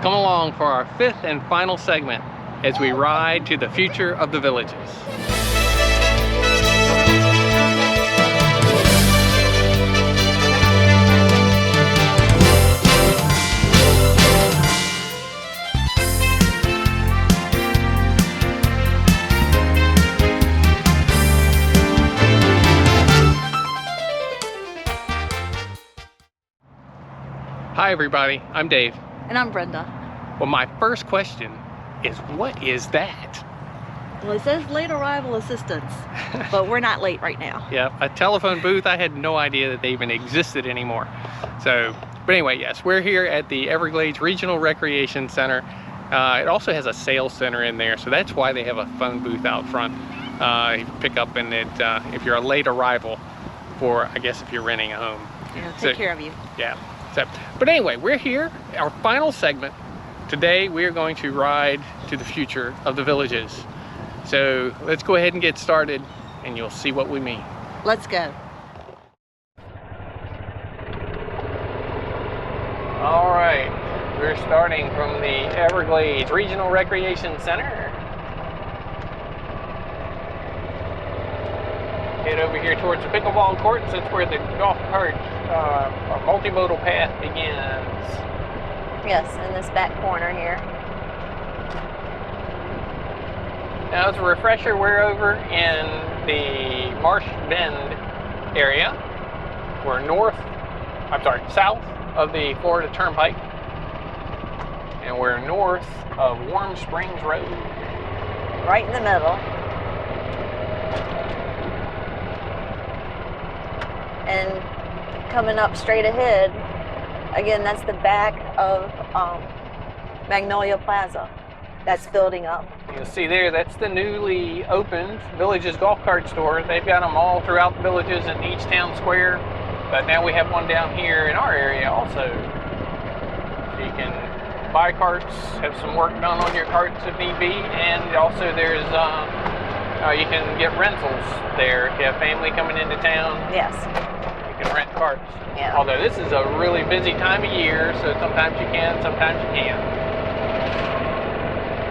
Come along for our fifth and final segment as we ride to the future of the Villages. Hi everybody, I'm Dave. And I'm Brenda. Well, my first question is, what is that? Well, it says late arrival assistance, but we're not late right now. Yeah, a telephone booth. I had no idea that they even existed anymore. So, but anyway, yes, we're here at the Everglades Regional Recreation Center. It also has a sales center in there, so that's why they have a phone booth out front. You can pick up in it if you're a late arrival, for, I guess, if you're renting a home. Yeah, take care of you. Yeah. So, but anyway, we're here, our final segment. Today we are going to ride to the future of the Villages. So let's go ahead and get started and you'll see what we mean. Let's go. All right, we're starting from the Everglades Regional Recreation Center. Head over here towards the pickleball courts. That's where the golf cart or multimodal path begins. Yes, in this back corner here. Now, as a refresher, we're over in the Marsh Bend area. We're south of the Florida Turnpike. And we're north of Warm Springs Road. Right in the middle. And coming up straight ahead, again, that's the back of Magnolia Plaza. That's building up. You'll see there, that's the newly opened Villages golf cart store. They've got them all throughout the villages in each town square, but now we have one down here in our area also. So you can buy carts, have some work done on your carts if need be, and also there's you can get rentals there if you have family coming into town. Yes. You can rent carts. Yeah. Although this is a really busy time of year, so sometimes you can, sometimes you can't.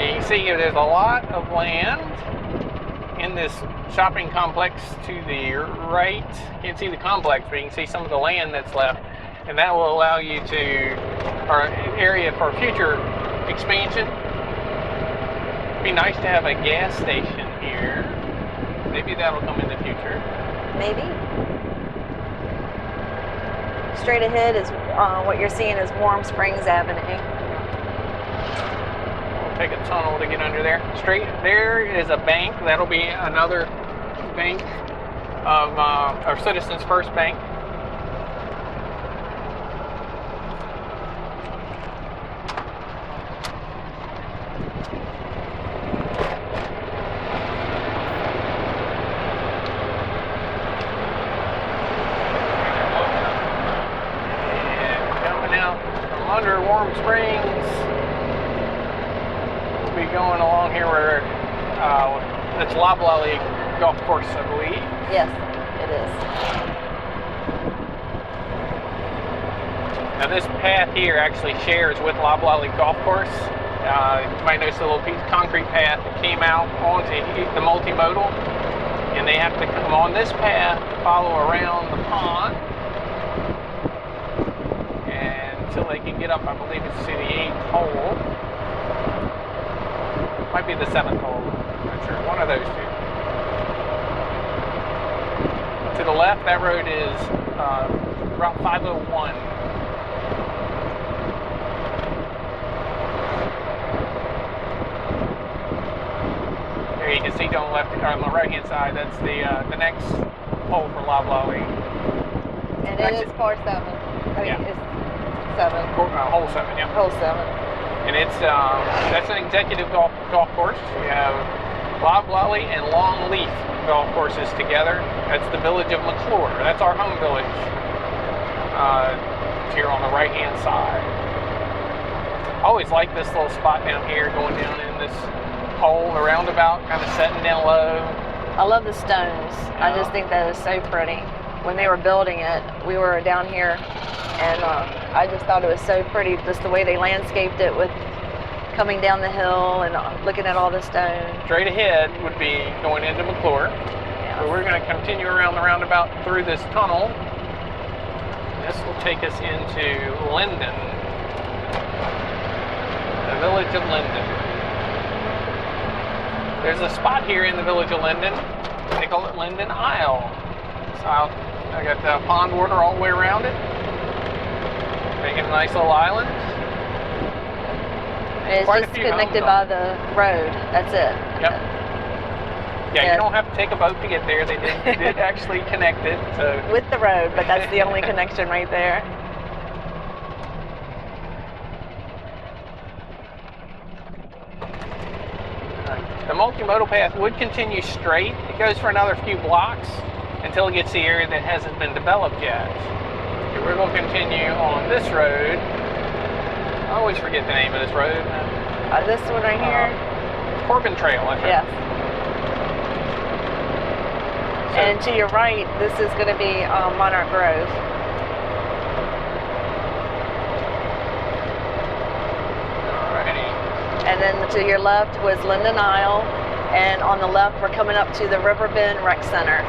And you can see here there's a lot of land in this shopping complex to the right. You can't see the complex, but you can see some of the land that's left. And that will allow you to, or an area for future expansion. It'd be nice to have a gas station here. Maybe that'll come in the future. Maybe. Straight ahead is what you're seeing is Warm Springs Avenue. We'll take a tunnel to get under there. Straight there is a bank. That'll be another bank of our Citizens First Bank. Under Warm Springs, we'll be going along here where it's Loblolly Golf Course, I believe. Yes, it is. Now this path here actually shares with Loblolly Golf Course. You might notice a little piece of concrete path that came out onto the multimodal, and they have to come on this path, follow around the pond. Until they can get up, I believe it's to the 8th hole. Might be the 7th hole. I'm not sure. One of those two. To the left, that road is Route 501. There you can see on the left, or on the right-hand side. That's the next hole for Loblolly. And it is par 7. I mean, yeah. It's 7. Hole 7, yeah. Hole 7. And it's that's an executive golf course. We have Loblolly and Longleaf golf courses together. That's the village of McClure. That's our home village. It's here on the right-hand side. I always like this little spot down here, going down in this hole, the roundabout, kind of setting down low. I love the stones. I just think that is so pretty. When they were building it, we were down here, and I just thought it was so pretty, just the way they landscaped it with coming down the hill and looking at all the stone. Straight ahead would be going into McClure. Yeah. So we're going to continue around the roundabout through this tunnel. This will take us into Linden, the village of Linden. There's a spot here in the village of Linden. They call it Linden Isle. So I got the pond water all the way around it, making a nice little island. And it's Quite a just few connected homes by the road. That's it. Yep. Yeah, Yeah. you don't have to take a boat to get there. They did actually connect it. So With the road, but that's the only connection right there. the multimodal path would continue straight. It goes for another few blocks until it gets to the area that hasn't been developed yet. So we're going to continue on this road. I always forget the name of this road. This one right here? Corbin Trail, I think. Yes. So, And to your right, this is going to be Monarch Grove. alrighty. And then to your left was Linden Isle. And on the left, we're coming up to the River Bend Rec Center,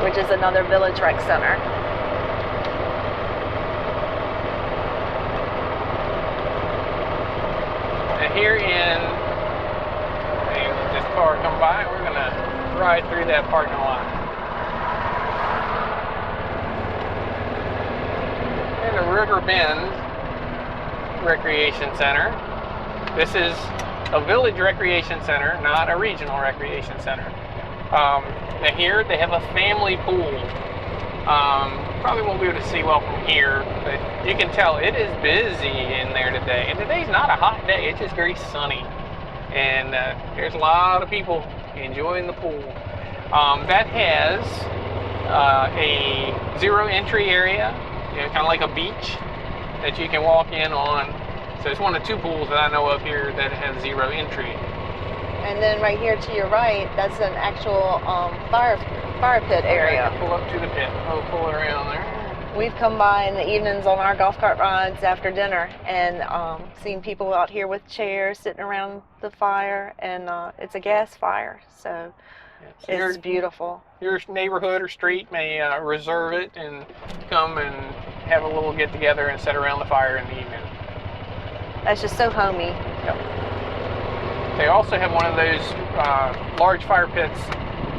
which is another village rec center. And here in, this car come by, we're going to ride through that parking lot. And the River Bend Recreation Center. This is a village recreation center, not a regional recreation center. Now here they have a family pool. Probably won't be able to see well from here, but you can tell it is busy in there today. And today's not a hot day, it's just very sunny. And there's a lot of people enjoying the pool. That has a zero entry area, kind of like a beach that you can walk in on. So it's one of two pools that I know of here that has zero entry. And then right here to your right, that's an actual fire pit area. Okay, pull up to the pit. Oh, pull around there. We've come by in the evenings on our golf cart rides after dinner and seen people out here with chairs sitting around the fire, and it's a gas fire, so it's beautiful. Your neighborhood or street may reserve it and come and have a little get together and sit around the fire in the evening. That's just so homey. Yep. They also have one of those large fire pits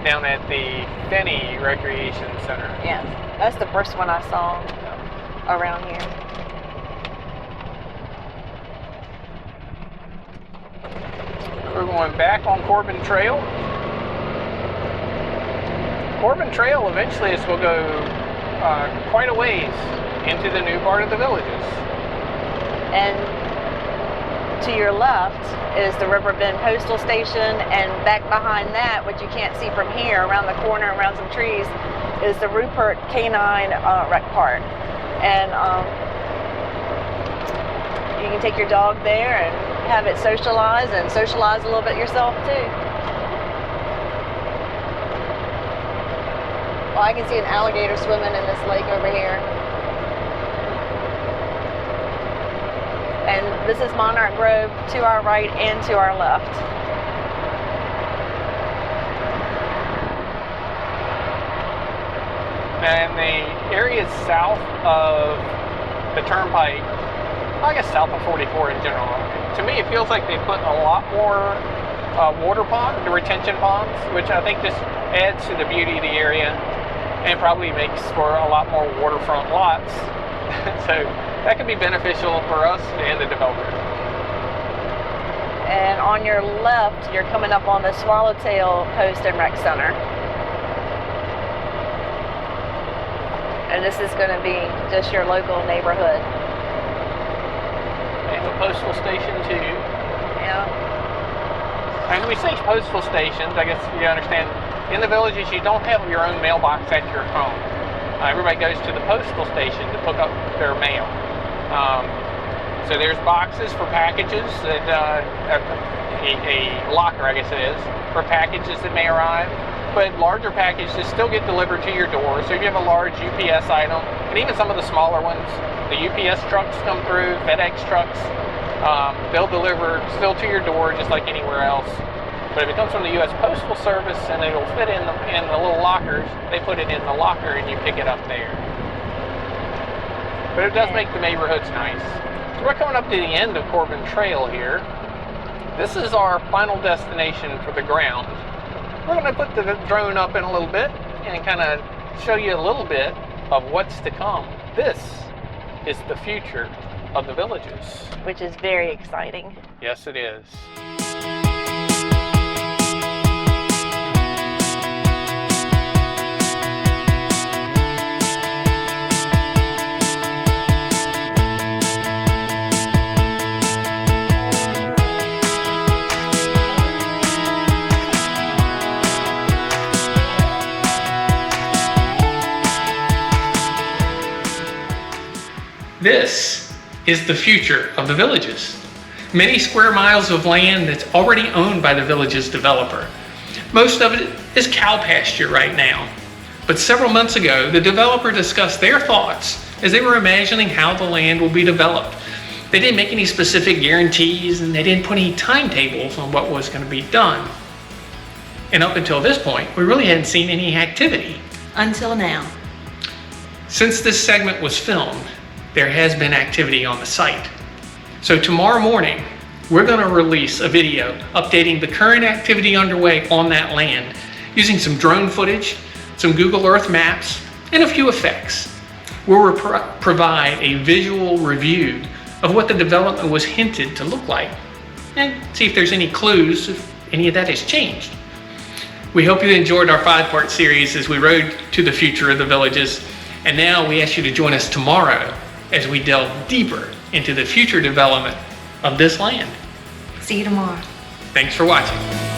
down at the Finney Recreation Center. Yeah, that's the first one I saw around here. We're going back on Corbin Trail. Corbin Trail eventually will go quite a ways into the new part of the villages. And to your left is the River Bend Postal Station, and back behind that, which you can't see from here, around the corner, around some trees, is the Rupert Canine Rec Park. And you can take your dog there and have it socialize and socialize a little bit yourself too. Well, I can see an alligator swimming in this lake over here. And this is Monarch Grove to our right and to our left. And the area south of the turnpike, I guess south of 44 in general, to me it feels like they put a lot more water ponds, the retention ponds, which I think just adds to the beauty of the area and probably makes for a lot more waterfront lots. So that could be beneficial for us and the developer. And on your left, you're coming up on the Swallowtail Post and Rec Center. And this is going to be just your local neighborhood. They have a postal station too. Yeah. And we say postal stations, I guess you understand, in the villages you don't have your own mailbox at your home. Everybody goes to the postal station to pick up their mail. So there's boxes for packages that, a locker I guess it is, for packages that may arrive. But larger packages still get delivered to your door. So if you have a large UPS item, And even some of the smaller ones, the UPS trucks come through, FedEx trucks, they'll deliver still to your door just like anywhere else. But if it comes from the U.S. Postal Service and it'll fit in the little lockers, they put it in the locker and you pick it up there. But it does make the neighborhoods nice. So we're coming up to the end of Corbin Trail here. This is our final destination for the ground. We're going to put the drone up in a little bit and kind of show you a little bit of what's to come. This is the future of the Villages. Which is very exciting. Yes, it is. This is the future of the Villages. Many square miles of land that's already owned by the Villages developer. Most of it is cow pasture right now. But several months ago, the developer discussed their thoughts as they were imagining how the land will be developed. They didn't make any specific guarantees and they didn't put any timetables on what was going to be done. And up until this point, we really hadn't seen any activity. Until now. Since this segment was filmed, there has been activity on the site. So tomorrow morning, we're going to release a video updating the current activity underway on that land using some drone footage, some Google Earth maps, and a few effects. We'll provide a visual review of what the development was hinted to look like and see if there's any clues if any of that has changed. We hope you enjoyed our 5-part series as we rode to the future of the Villages, and now we ask you to join us tomorrow as we delve deeper into the future development of this land. See you tomorrow. Thanks for watching.